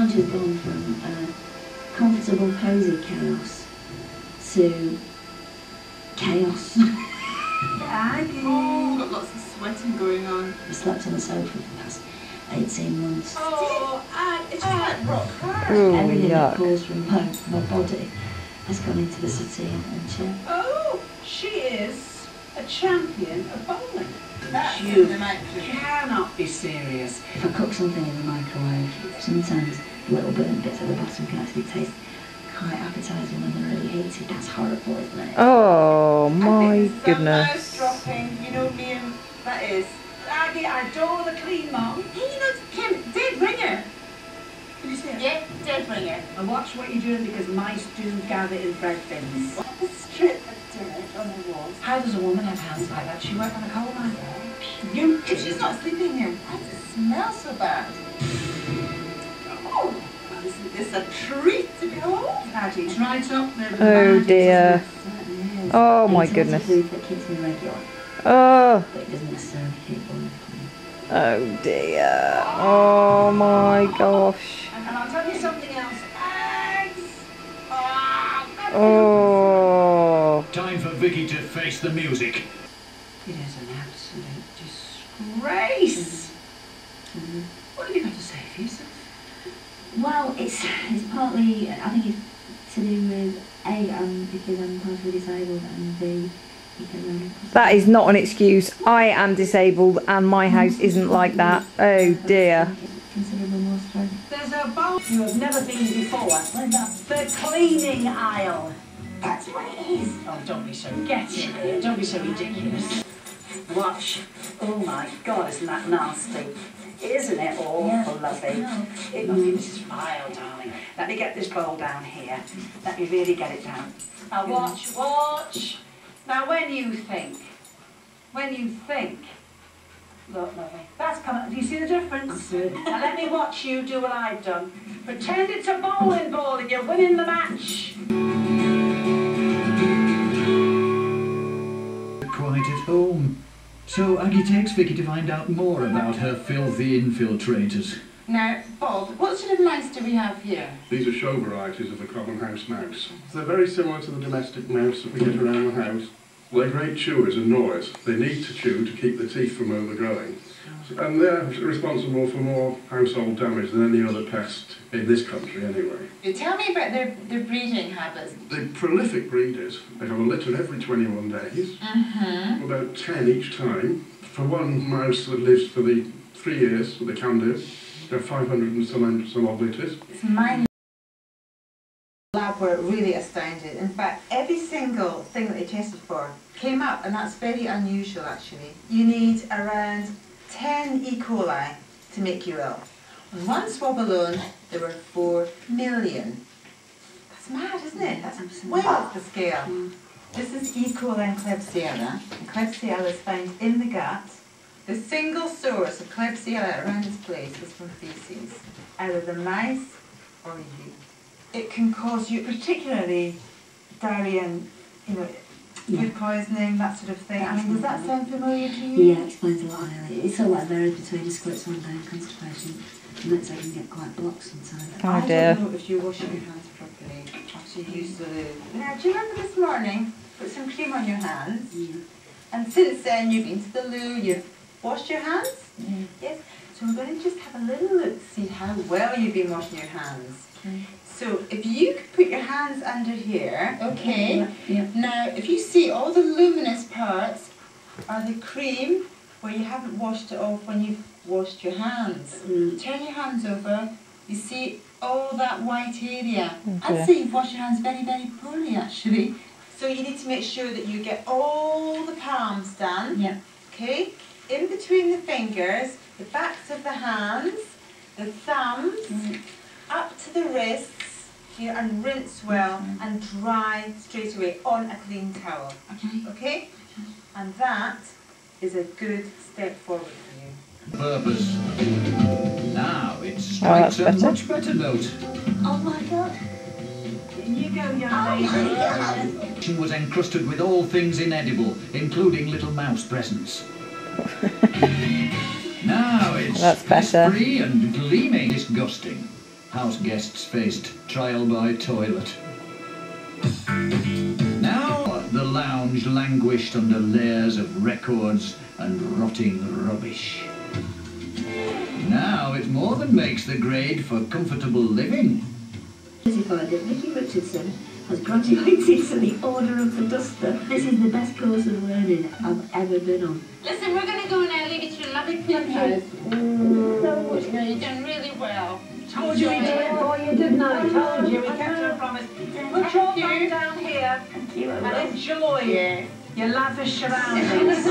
child has gone from comfortable, cosy chaos to chaos. Aggie! Oh, got lots of sweating going on. I slept on the sofa for the past 18 months. Oh, Aggie, it's just like rock hard. Everything that pulls from my body has gone into the city and chill. Oh, she is a champion of bowling. You cannot be serious. If I cook something in the microwave, sometimes little burnt bits at the bottom can actually taste quite appetising when they're really heated. That's horrible, isn't it? Oh my goodness. Mouse dropping, you know me and that is. Aggie, I adore the clean mum. Hey, you know, Kim, dead ringer. Did you see it? Yeah, dead ringer. And watch what you're doing because mice do gather in bread bins. What a strip of dirt on the walls. How does a woman have hands like that? She worked on a coal mine. If she's not sleeping here, why does it smell so bad? Oh, isn't this a treat to behold? Aggie, try it up there. Oh dear. Oh my goodness. Food that keeps me regular. Oh. But it doesn't necessarily keep me. Oh dear. Oh my gosh. And I'll tell you something else. Eggs! Oh. Time for Vicky to face the music. It is an absolute disgrace. What have you got to say for yourself? Well, it's partly, I think it's to do with A, because I'm partially disabled, and B, because I'm... That is not an excuse. I am disabled and my house isn't like that. Oh dear. Considerable more strength. There's a bowl you have never been before. The cleaning aisle. That's what it is. Oh, don't be so... Get in here. Don't be so ridiculous. Watch. Oh my God, isn't that nasty? Isn't it awful, lovely? No. It must be Mrs. File, darling. Let me get this bowl down here. Let me really get it down. Now watch, watch. Now when you think, look, lovely, that's coming. Do you see the difference? Now let me watch you do what I've done. Pretend it's a bowling ball and you're winning the match. Quite at home. So Aggie takes Vicky to find out more about her filthy infiltrators. Now, Bob, what sort of mice do we have here? These are show varieties of the common house mouse. They're very similar to the domestic mouse that we get around the house. They're great chewers and gnawers. They need to chew to keep the teeth from overgrowing. And they're responsible for more household damage than any other pest in this country anyway. Tell me about their breeding habits. They're prolific breeders. They have a litter every 21 days, about 10 each time. For one mouse that lives for the 3 years that they can do, there are 500 and some odd litters. It's mind. Lab were really astounded. In fact, every single thing that they tested for came up, and that's very unusual actually. You need around 10 E. coli to make you ill. On one swab alone, there were 4 million. That's mad, isn't it? That's way off the scale. This is E. coli and Klebsiella. And Klebsiella is found in the gut. The single source of Klebsiella around this place is from feces, either the mice or you. It can cause you particularly diarrhea and, you know, food poisoning, that sort of thing. I mean, does that sound familiar to you? Yeah, it explains a lot, really. It's all like varies between a split swan and constipation. And that's how you can get quite blocked sometimes. Oh dear. I don't know if you're washing your hands properly after you use the loo. Now, do you remember this morning, put some cream on your hands? Yeah. And since then, you've been to the loo, you've washed your hands? Yeah. Yes. So we're going to just have a little look to see how well you've been washing your hands. Okay. So if you could put your hands under here, okay. Yeah. Now, if you see all the luminous parts are the cream where you haven't washed it off when you've washed your hands. Turn your hands over, you see all that white area. I'd say you've washed your hands very, very poorly actually. So you need to make sure that you get all the palms done. Yeah. Okay? In between the fingers, the backs of the hands, the thumbs, up to the wrists, you know, and rinse well and dry straight away on a clean towel. Okay. Okay? And that is a good step forward for you. Purpose. Now it strikes a much better note. Oh my God. In you go, young lady. She was encrusted with all things inedible, including little mouse presents. Now it's That's better. free and gleaming disgusting. House guests faced trial by toilet. Now the lounge languished under layers of records and rotting rubbish. Now it more than makes the grade for comfortable living. Certified that Vicky Richardson has graduated to the Order of the Duster. This is the best course of learning I've ever been on. Listen, we're going to go now. Leave it to your lovely clubhouse. So you've done really well. Told you we'd do it for you, didn't I? Told you, we kept our promise. Put your bum down here Thank you. and enjoy your lavish surroundings.